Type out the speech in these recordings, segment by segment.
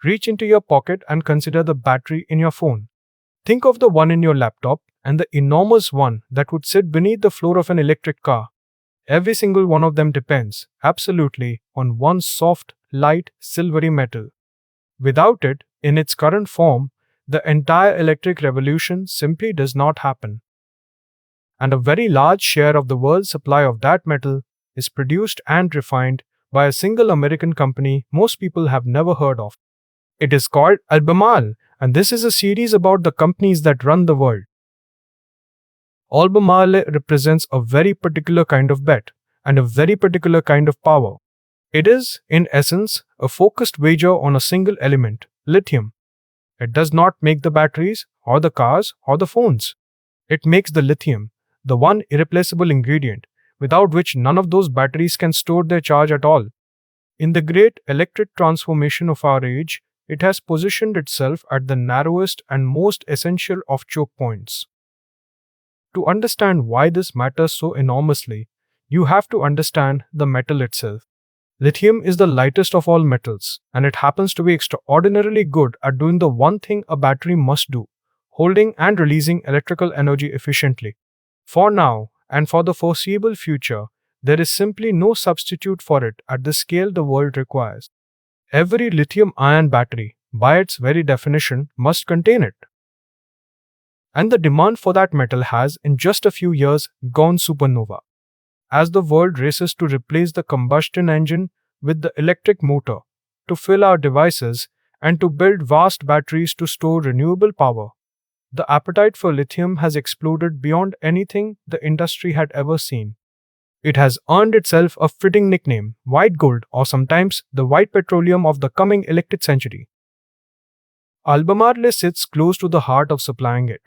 Reach into your pocket and consider the battery in your phone. Think of the one in your laptop and the enormous one that would sit beneath the floor of an electric car. Every single one of them depends, absolutely, on one soft, light, silvery metal. Without it, in its current form, the entire electric revolution simply does not happen. And a very large share of the world's supply of that metal is produced and refined by a single American company most people have never heard of. It is called Albemarle, and this is a series about the companies that run the world. Albemarle represents a very particular kind of bet and a very particular kind of power. It is, in essence, a focused wager on a single element, lithium. It does not make the batteries, or the cars, or the phones. It makes the lithium, the one irreplaceable ingredient, without which none of those batteries can store their charge at all. In the great electric transformation of our age, it has positioned itself at the narrowest and most essential of choke points. To understand why this matters so enormously, you have to understand the metal itself. Lithium is the lightest of all metals, and it happens to be extraordinarily good at doing the one thing a battery must do: holding and releasing electrical energy efficiently. For now, and for the foreseeable future, there is simply no substitute for it at the scale the world requires. Every lithium-ion battery, by its very definition, must contain it. And the demand for that metal has, in just a few years, gone supernova. As the world races to replace the combustion engine with the electric motor, to fill our devices, and to build vast batteries to store renewable power, the appetite for lithium has exploded beyond anything the industry had ever seen. It has earned itself a fitting nickname, white gold, or sometimes the white petroleum of the coming electric century. Albemarle sits close to the heart of supplying it.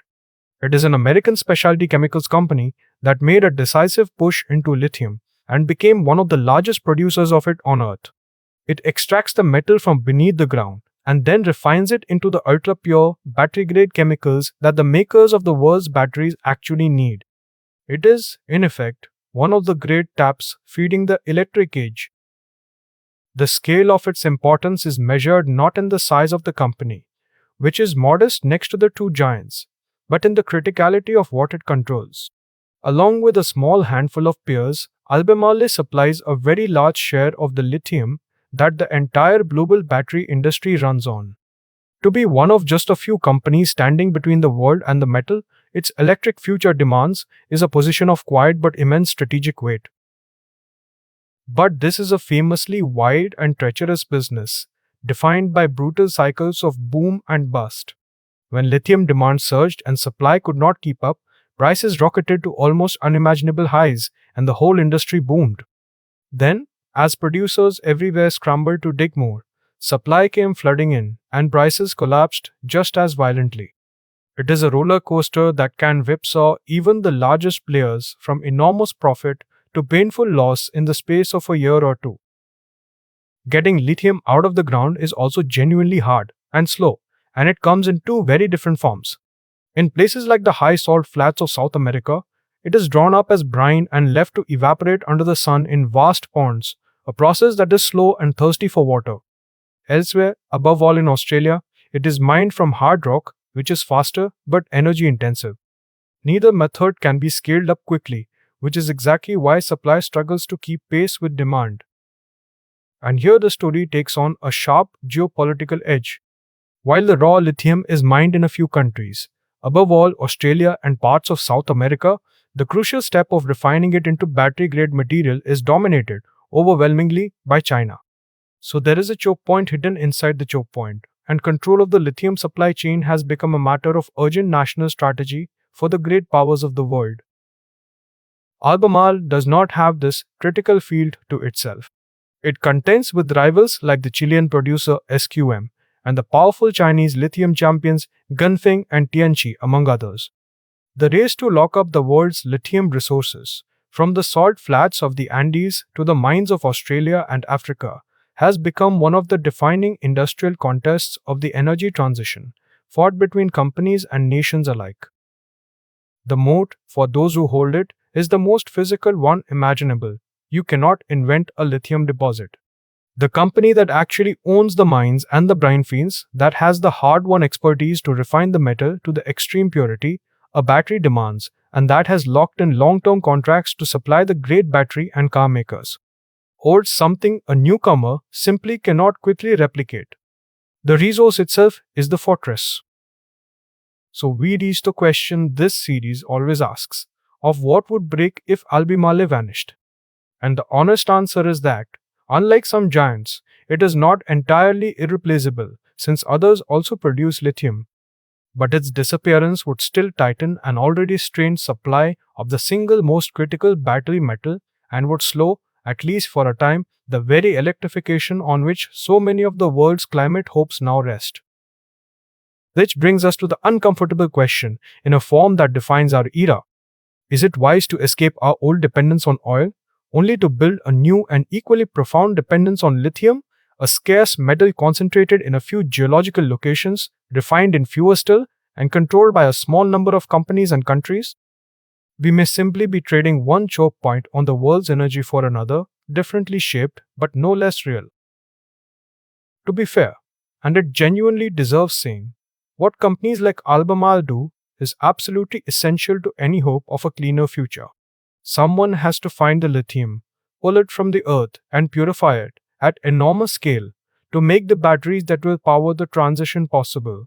It is an American specialty chemicals company that made a decisive push into lithium and became one of the largest producers of it on Earth. It extracts the metal from beneath the ground and then refines it into the ultra-pure, battery-grade chemicals that the makers of the world's batteries actually need. It is, in effect, one of the great taps feeding the electric age. The scale of its importance is measured not in the size of the company, which is modest next to the two giants, but in the criticality of what it controls. Along with a small handful of peers, Albemarle supplies a very large share of the lithium that the entire global battery industry runs on. To be one of just a few companies standing between the world and the metal its electric future demands is a position of quiet but immense strategic weight. But this is a famously wide and treacherous business, defined by brutal cycles of boom and bust. When lithium demand surged and supply could not keep up, prices rocketed to almost unimaginable highs and the whole industry boomed. Then, as producers everywhere scrambled to dig more, supply came flooding in and prices collapsed just as violently. It is a roller coaster that can whipsaw even the largest players from enormous profit to painful loss in the space of a year or two. Getting lithium out of the ground is also genuinely hard and slow, and it comes in two very different forms. In places like the high salt flats of South America, it is drawn up as brine and left to evaporate under the sun in vast ponds, a process that is slow and thirsty for water. Elsewhere, above all in Australia, it is mined from hard rock, which is faster but energy intensive. Neither method can be scaled up quickly, which is exactly why supply struggles to keep pace with demand. And here the story takes on a sharp geopolitical edge. While the raw lithium is mined in a few countries, above all Australia and parts of South America, the crucial step of refining it into battery-grade material is dominated overwhelmingly by China. So there is a choke point hidden inside the choke point, and control of the lithium supply chain has become a matter of urgent national strategy for the great powers of the world. Albemarle does not have this critical field to itself. It contends with rivals like the Chilean producer SQM and the powerful Chinese lithium champions Ganfeng and Tianqi, among others. The race to lock up the world's lithium resources, from the salt flats of the Andes to the mines of Australia and Africa, has become one of the defining industrial contests of the energy transition, fought between companies and nations alike. The moat, for those who hold it, is the most physical one imaginable. You cannot invent a lithium deposit. The company that actually owns the mines and the brine fields, that has the hard-won expertise to refine the metal to the extreme purity a battery demands, and that has locked in long-term contracts to supply the great battery and car makers. Or something a newcomer simply cannot quickly replicate. The resource itself is the fortress. So we reach the question this series always asks, of what would break if Albemarle vanished? And the honest answer is that, unlike some giants, it is not entirely irreplaceable, since others also produce lithium. But its disappearance would still tighten an already strained supply of the single most critical battery metal and would slow, at least for a time, the very electrification on which so many of the world's climate hopes now rest. Which brings us to the uncomfortable question in a form that defines our era. Is it wise to escape our old dependence on oil, only to build a new and equally profound dependence on lithium, a scarce metal concentrated in a few geological locations, refined in fewer still, and controlled by a small number of companies and countries? We may simply be trading one choke point on the world's energy for another, differently shaped but no less real. To be fair, and it genuinely deserves saying, what companies like Albemarle do is absolutely essential to any hope of a cleaner future. Someone has to find the lithium, pull it from the earth, and purify it at enormous scale to make the batteries that will power the transition possible.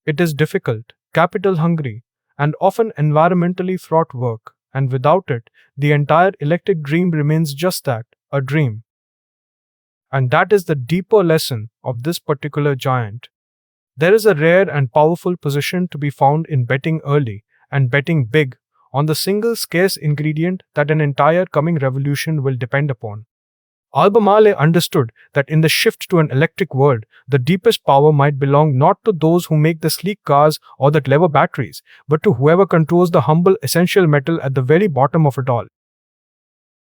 It is difficult, capital-hungry, and often environmentally fraught work, and without it, the entire electric dream remains just that, a dream. And that is the deeper lesson of this particular giant. There is a rare and powerful position to be found in betting early and betting big on the single scarce ingredient that an entire coming revolution will depend upon. Albemarle understood that in the shift to an electric world, the deepest power might belong not to those who make the sleek cars or the clever batteries, but to whoever controls the humble essential metal at the very bottom of it all.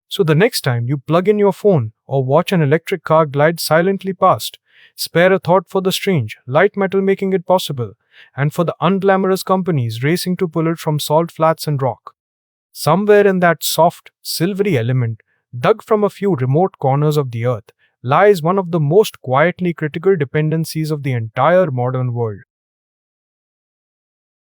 So the next time you plug in your phone or watch an electric car glide silently past, spare a thought for the strange, light metal making it possible, and for the unglamorous companies racing to pull it from salt flats and rock. Somewhere in that soft, silvery element, dug from a few remote corners of the earth, lies one of the most quietly critical dependencies of the entire modern world.